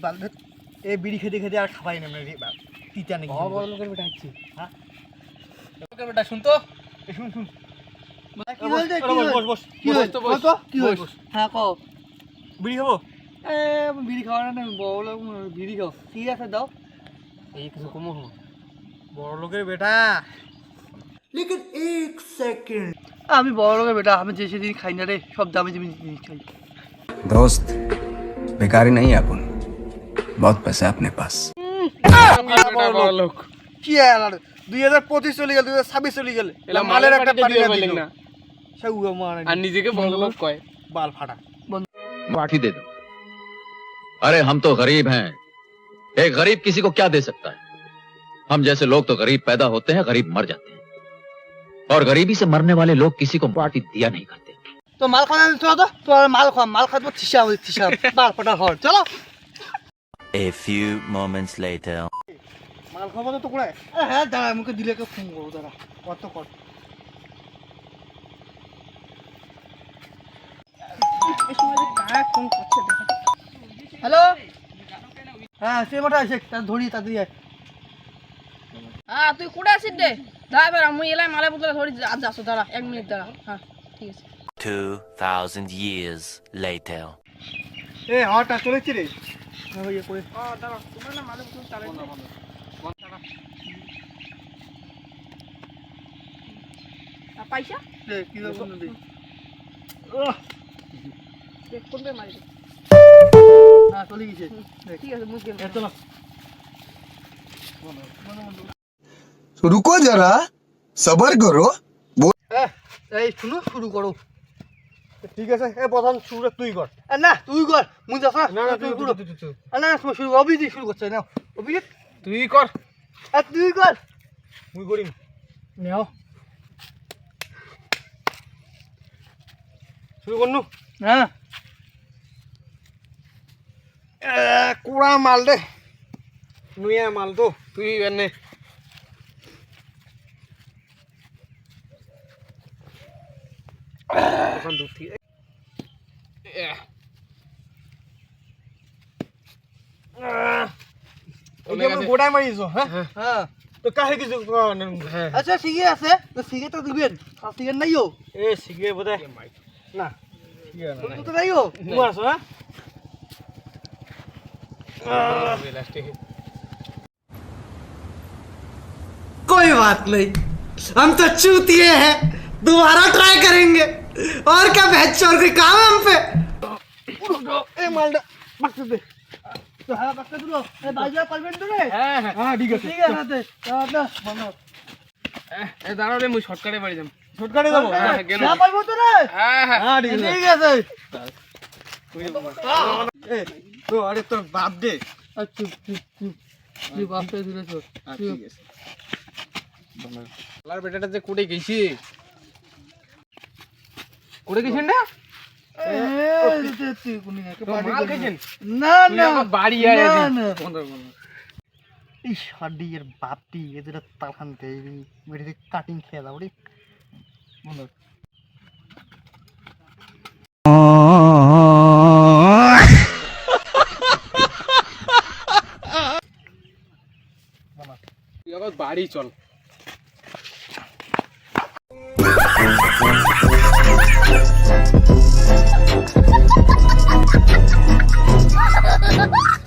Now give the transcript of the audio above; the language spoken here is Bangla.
বাল এ বিড়ি খেতে খেতে আর খাবাই না রে বাপ তিতা নাকি বড় লোকের বেটা হচ্ছে হ্যাঁ লোকের বেটা শুন তো শুন কি বলতে বস বস কি হইছে তো কি হইছে হ্যাঁ কও বিড়ি খাবো এ বিড়ি খাওয়া না বড় লোক বিড়ি খাও ঠিক আছে দাও এই কিছু কমো বড় লোকের বেটা লেকিন 1 সেকেন্ড আমি বড় লোকের বেটা আমি যে সেদিন খাই না রে সব দামি দামি জিনিস খাই दोस्त बेकारी नहीं है अपन बहुत पैसा है अपने पास বড় লোক কি আর 2025 চলে গেল 2026 চলে গেল এলা মালের একটা পাটি পাটি দিল না সেগুলো মানে আর নিজেকে বড় লোক কয় বাল ফাটা पार्टी दे दो अरे हम तो गरीब हैं एक गरीब किसी को क्या दे सकता है हम जैसे लोग तो गरीब पैदा होते हैं गरीब मर जाते हैं और गरीबी से मरने वाले लोग किसी को पार्टी दिया नहीं करते তো মাল খাওয়া চলো তো মাল খাবো ঠিসা বাল ফাটা হর চলো A few moments later. মাল খাবো তো কোড়ায় হ্যাঁ দাঁড়া আমাকে দিলে কে ফোন করবো দাঁড়া কত কত হ্যালো হ্যাঁ সে মোটা আছে তার ধরি তাড়াতাড়ি আয় হ্যাঁ তুই কোথায় আছিস রে ড্রাইভার আমি এলাই মালে পুতলা ধরি আজ যাচ্ছ দাঁড়া 1 মিনিট দাঁড়া হ্যাঁ ঠিক আছে 2,000 years later. এ হটা চলেছি রে ইয়ে করে দাঁড়া তোমার না মালে পুতলা চালাই পয়সা কি করব না দেখ কোন বে মারি হ্যাঁ চলে গেছে ঠিক আছে মুখ গেল চলো रुको जरा सबर करो এই শুনো শুরু করো ঠিক আছে এ প্রথম শুরুটা তুই কর না তুই কর মুই যাস না না তুই শুরু তুই না তুমি শুরু অভিজিৎ শুরু করছে না অভিজিৎ তুই কর তুই কর মুই করিম নাও শুরু করনু হ্যাঁ কুড়া মাল দে নুয়া মাল তো তুই এনে এখন দুধ থেকে গোটায় মারিছো হ্যাঁ হ্যাঁ তো কাহে কিছু হ্যাঁ আচ্ছা ঠিকই আছে তো সিগে তো দিবেন আর সিগে নাইও এ শিখে বোধ না তুমি তো নাইও তোমার আছো হ্যাঁ कोई बात नहीं हम तो चूतिए हैं दोबारा ट्राई करेंगे और क्या बहचोर के काम है हम पे এ মালটা বাক্স দে तो हाँ बक्का तुलो ए बाजा परमेंट तो रे হ্যাঁ হ্যাঁ হ্যাঁ ঠিক আছে ठीक है ना ते ना बनो এ দাঁড়াও রে মুই শর্টকাটে বাড়ি যাম শর্টকাটে যাবো ना पाइबो तो रे হ্যাঁ হ্যাঁ হ্যাঁ ঠিক আছে ठीक है এ তো আরে তোর বাপ দে अच्छा चुप ये बाप पे दिले तो ঠিক আছে লার বেটাটা যে কোটে গেছি কোটে গেছেন না মাল খাইছেন না না বাড়ি না না এই শাডি এর বাপটি এদের তালখান দেবি মেরে কাটিং খেয়ে দাও রে বলো তুই আবার বাড়ি চল Ha ha ha!